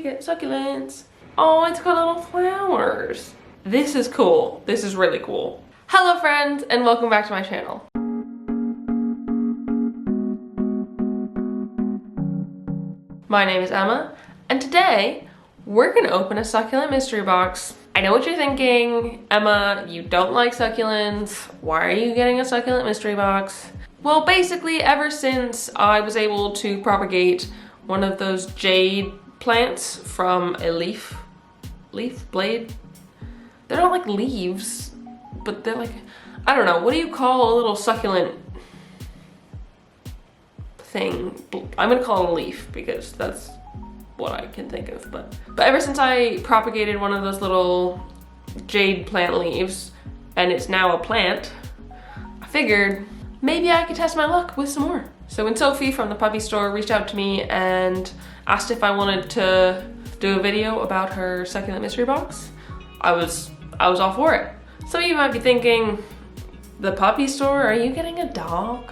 get succulents. Oh, it's got little flowers. This is cool. This is really cool. Hello friends, and welcome back to my channel. My name is Emma, and today we're gonna open a succulent mystery box. I know what you're thinking. Emma, you don't like succulents. Why are you getting a succulent mystery box? Well, basically, ever since I was able to propagate one of those jade plants from a leaf blade. They're not like leaves, but they're like, I don't know, what do you call a little succulent thing? I'm gonna call it a leaf because that's what I can think of, but ever since I propagated one of those little jade plant leaves and it's now a plant, I figured maybe I could test my luck with some more. So when Sophie from the puppy store reached out to me and asked if I wanted to do a video about her succulent mystery box, I was all for it. Some of you might be thinking, the puppy store, are you getting a dog?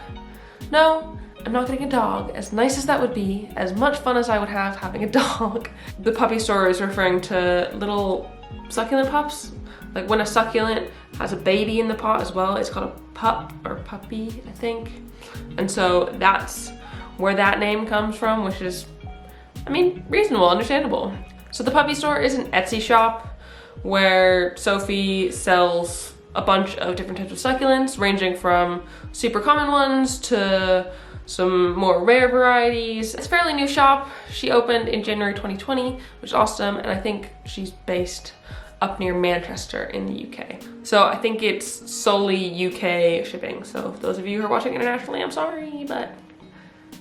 No, I'm not getting a dog. As nice as that would be, as much fun as I would have having a dog. The puppy store is referring to little succulent pups. Like when a succulent has a baby in the pot as well, it's called a pup or puppy, I think. And so that's where that name comes from, which is, I mean, reasonable, understandable. So the puppy store is an Etsy shop where Sophie sells a bunch of different types of succulents, ranging from super common ones to some more rare varieties. It's a fairly new shop. She opened in January 2020, which is awesome, and I think she's based up near Manchester in the UK. So I think it's solely UK shipping. So those of you who are watching internationally, I'm sorry, but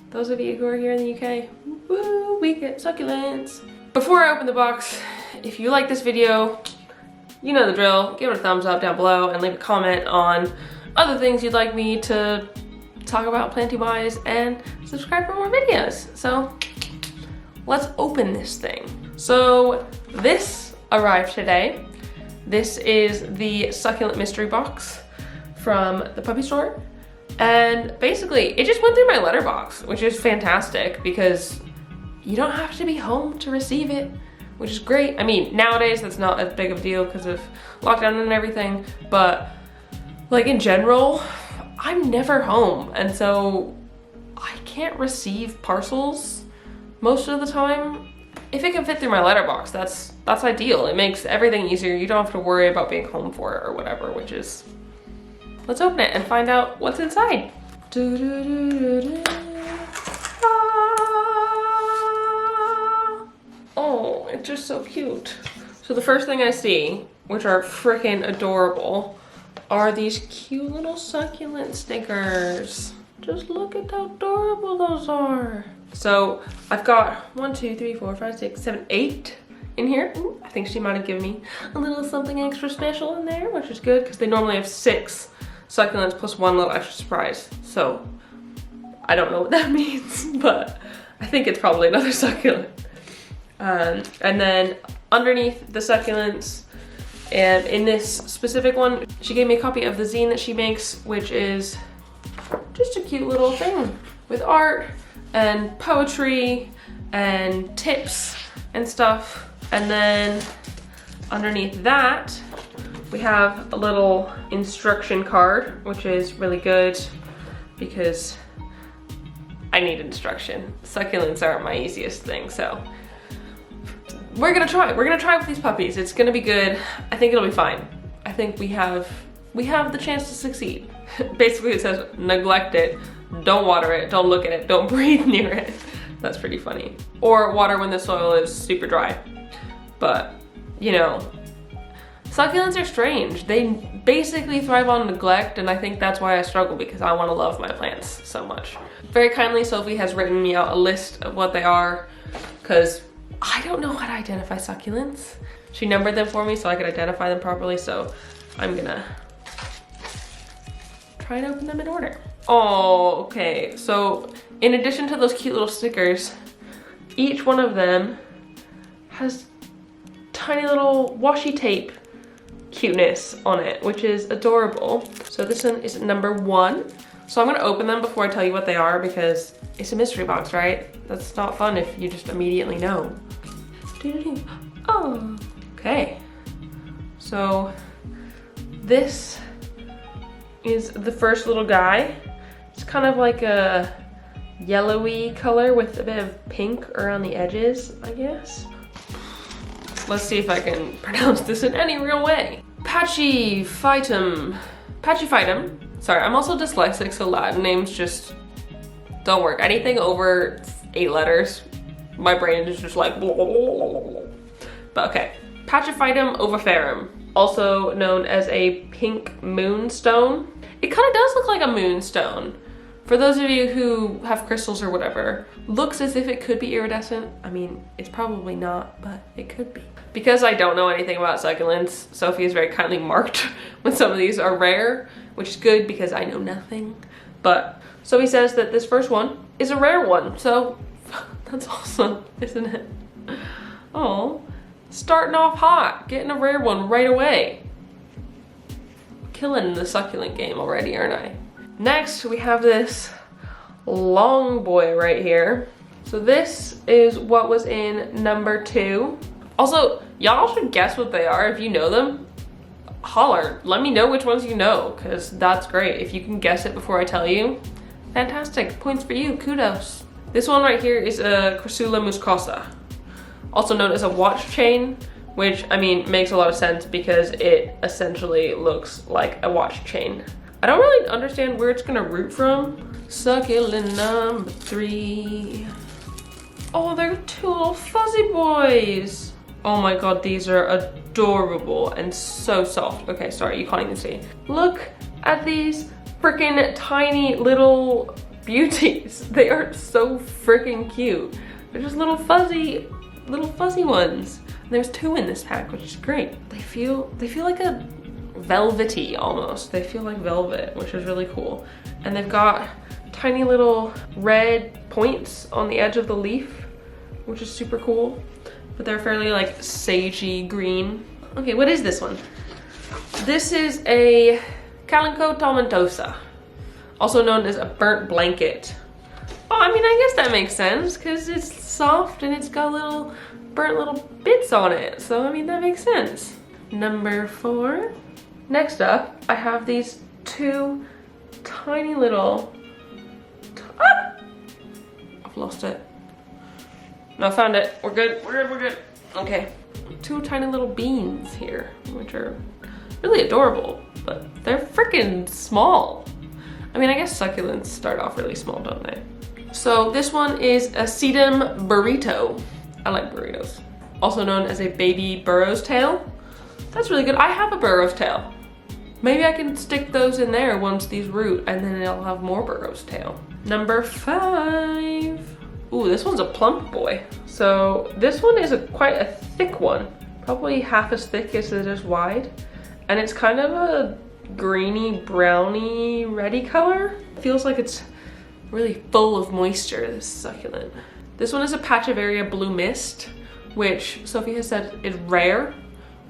those of you who are here in the UK, woo, we get succulents. Before I open the box, if you like this video, you know the drill. Give it a thumbs up down below and leave a comment on other things you'd like me to talk about planty-wise, and subscribe for more videos. So let's open this thing. So this arrived today. This is the succulent mystery box from the puppy store. And basically it just went through my letterbox, which is fantastic because you don't have to be home to receive it, which is great. I mean, nowadays that's not as big of a deal because of lockdown and everything, but like in general, I'm never home, and so I can't receive parcels most of the time. If it can fit through my letterbox, that's ideal. It makes everything easier. You don't have to worry about being home for it or whatever, which is, let's open it and find out what's inside. Oh, it's just so cute. So the first thing I see, which are freaking adorable, are these cute little succulent stickers. Just look at how adorable those are. So I've got 1, 2, 3, 4, 5, 6, 7, 8 in here. Ooh, I think she might have given me a little something extra special in there, which is good because they normally have 6 succulents plus 1 little extra surprise. So I don't know what that means, but I think it's probably another succulent. And then underneath the succulents, and in this specific one, she gave me a copy of the zine that she makes, which is just a cute little thing with art and poetry and tips and stuff. And then underneath that, we have a little instruction card, which is really good because I need instruction. Succulents aren't my easiest thing, so we're gonna try with these puppies. It's gonna be good. I think it'll be fine. I think we have the chance to succeed. Basically it says neglect it, don't water it, don't look at it, don't breathe near it. That's pretty funny. Or water when the soil is super dry. But, you know, succulents are strange. They basically thrive on neglect, and I think that's why I struggle, because I want to love my plants so much. Very kindly, Sophie has written me out a list of what they are, because I don't know how to identify succulents. She numbered them for me so I could identify them properly, so I'm gonna try and open them in order. Oh, okay. So in addition to those cute little stickers, each one of them has tiny little washi tape cuteness on it, which is adorable. So this one is number 1. So I'm gonna open them before I tell you what they are because it's a mystery box, right? That's not fun if you just immediately know. Oh, okay. So this is the first little guy. It's kind of like a yellowy color with a bit of pink around the edges, I guess. Let's see if I can pronounce this in any real way. Pachyphytum. Pachyphytum. Sorry, I'm also dyslexic, so Latin names just don't work. Anything over 8 letters, my brain is just like blah, blah, blah, blah, blah. But okay. Pachyphytum oviferum, also known as a pink moonstone. It kind of does look like a moonstone. For those of you who have crystals or whatever, looks as if it could be iridescent. I mean, it's probably not, but it could be. Because I don't know anything about succulents, Sophie is very kindly marked when some of these are rare, which is good because I know nothing. But Sophie says that this first one is a rare one, so that's awesome, isn't it? Oh, starting off hot, getting a rare one right away. Killing the succulent game already, aren't I? Next, we have this long boy right here. So this is what was in number 2. Also, y'all should guess what they are. If you know them, holler. Let me know which ones you know, because that's great. If you can guess it before I tell you, fantastic. Points for you, kudos. This one right here is a Crassula muscosa, also known as a watch chain, which, I mean, makes a lot of sense because it essentially looks like a watch chain. I don't really understand where it's gonna root from. Succulent number 3. Oh, they're 2 little fuzzy boys. Oh my god, these are adorable and so soft. Okay, sorry, you can't even see. Look at these freaking tiny little beauties. They are so freaking cute. They're just little fuzzy ones. And there's 2 in this pack, which is great. They feel like a velvety almost. They feel like velvet, which is really cool. And they've got tiny little red points on the edge of the leaf, which is super cool. But they're fairly like sagey green. Okay, what is this one? This is a Calico tomentosa, also known as a burnt blanket. Oh, I mean, I guess that makes sense because it's soft and it's got little burnt little bits on it. So, I mean, that makes sense. Number 4. Next up, I have these 2 tiny little, I've lost it. No, I found it. We're good, we're good. Okay. 2 tiny little beans here, which are really adorable, but they're freaking small. I mean, I guess succulents start off really small, don't they? So this one is a Sedum Burrito. I like burritos. Also known as a baby burro's tail. That's really good. I have a burro's tail. Maybe I can stick those in there once these root and then I'll have more burro's tail. Number 5. Ooh, this one's a plump boy. So this one is quite a thick one. Probably half as thick as it is wide. And it's kind of a greeny, browny, reddy color. Feels like it's really full of moisture, this succulent. This one is a Pachiveria Blue Mist, which Sophie has said is rare,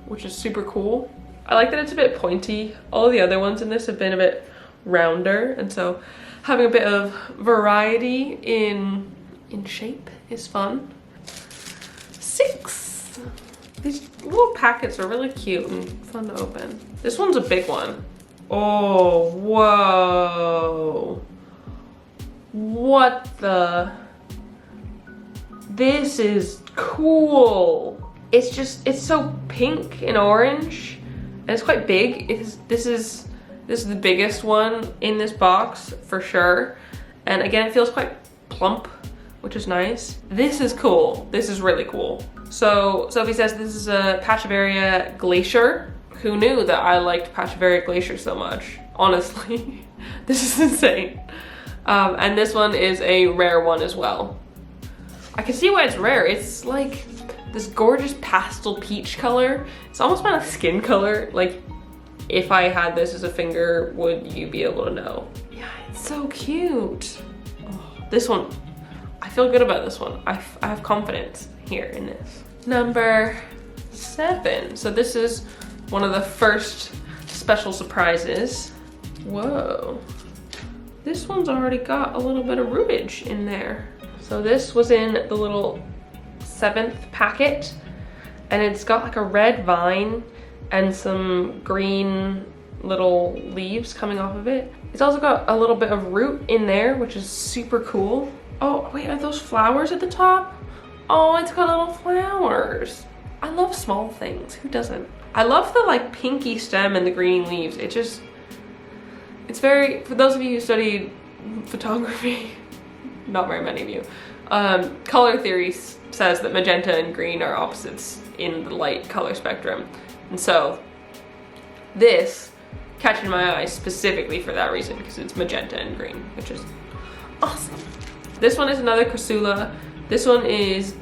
which is super cool. I like that it's a bit pointy. All the other ones in this have been a bit rounder, and so having a bit of variety in shape is fun. 6. These little packets are really cute and fun to open. This one's a big one. Oh, whoa. What the? This is cool. It's so pink and orange. And it's quite big. This is the biggest one in this box for sure. And again, it feels quite plump, which is nice. This is cool. This is really cool. So Sophie says this is a Pachiveria Glacier. Who knew that I liked Pachiveria Glacier so much? Honestly, this is insane. And this one is a rare one as well. I can see why it's rare. It's like this gorgeous pastel peach color. It's almost my skin color. Like, if I had this as a finger, would you be able to know? Yeah, it's so cute. Oh, this one, I feel good about this one. I have confidence here in this. Number 7. So this is one of the first special surprises. Whoa. This one's already got a little bit of rootage in there. So this was in the little 7th packet, and it's got like a red vine and some green little leaves coming off of it. It's also got a little bit of root in there, which is super cool. Oh wait, are those flowers at the top? Oh, it's got little flowers. I love small things, who doesn't? I love the like pinky stem and the green leaves. It's very, for those of you who studied photography, not very many of you, color theory says that magenta and green are opposites in the light color spectrum. And so this catching my eye specifically for that reason, because it's magenta and green, which is awesome. This one is another Crassula. This one is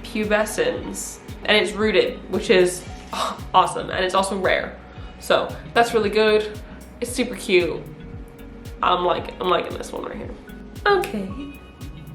pubescens, and it's rooted, which is awesome, and it's also rare. So that's really good. It's super cute. I'm liking this one right here. Okay,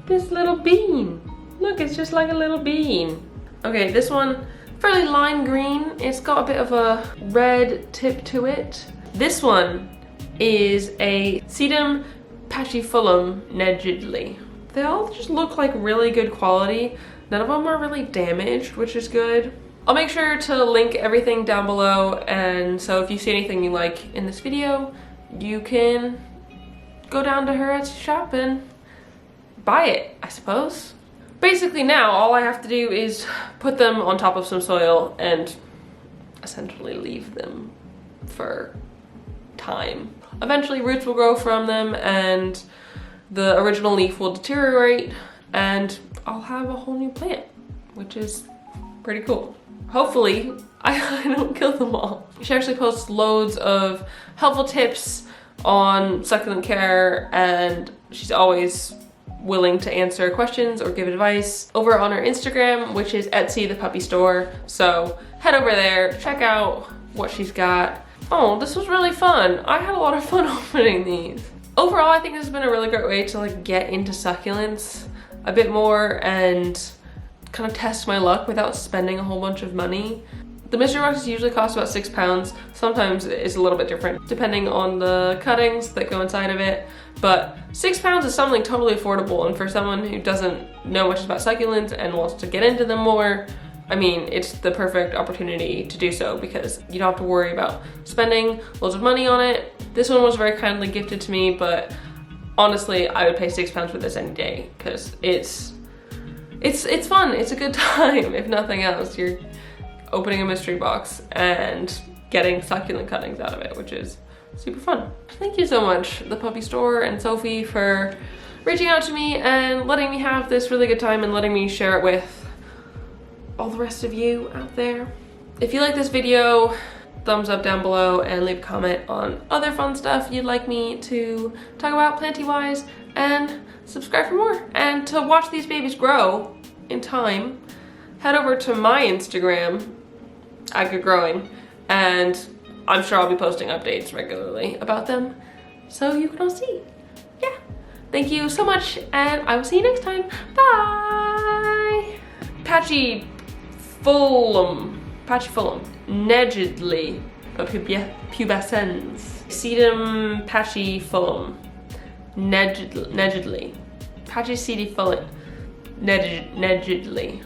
this little bean. Look, it's just like a little bean. Okay, this one, fairly lime green. It's got a bit of a red tip to it. This one is a Sedum Burrito Negidly. They all just look like really good quality. None of them are really damaged, which is good. I'll make sure to link everything down below, and so if you see anything you like in this video, you can go down to her Etsy shop and buy it, I suppose. Basically now, all I have to do is put them on top of some soil and essentially leave them for time. Eventually roots will grow from them and the original leaf will deteriorate and I'll have a whole new plant, which is pretty cool. Hopefully, I don't kill them all. She actually posts loads of helpful tips on succulent care, and she's always willing to answer questions or give advice over on her Instagram, which is Etsy the Puppy Store. So head over there, check out what she's got. Oh, this was really fun. I had a lot of fun opening these. Overall, I think this has been a really great way to like get into succulents a bit more and kind of test my luck without spending a whole bunch of money. The mystery boxes usually cost about £6. Sometimes it's a little bit different depending on the cuttings that go inside of it, but £6 is something totally affordable, and for someone who doesn't know much about succulents and wants to get into them more, I mean, it's the perfect opportunity to do so because you don't have to worry about spending loads of money on it. This one was very kindly gifted to me, but honestly, I would pay £6 for this any day because it's fun. It's a good time, if nothing else. You're opening a mystery box and getting succulent cuttings out of it, which is super fun. Thank you so much, the Puppy Store and Sophie, for reaching out to me and letting me have this really good time and letting me share it with all the rest of you out there. If you like this video, thumbs up down below and leave a comment on other fun stuff you'd like me to talk about planty-wise, and subscribe for more. And to watch these babies grow in time, head over to my Instagram, @GoodGrowing, and I'm sure I'll be posting updates regularly about them so you can all see. Yeah. Thank you so much, and I will see you next time. Bye! Patchy Fulham, Negidly, pubescens. Sedum Patchy Fulham, Negidly. Patchy Sedum Fulham, Negidly.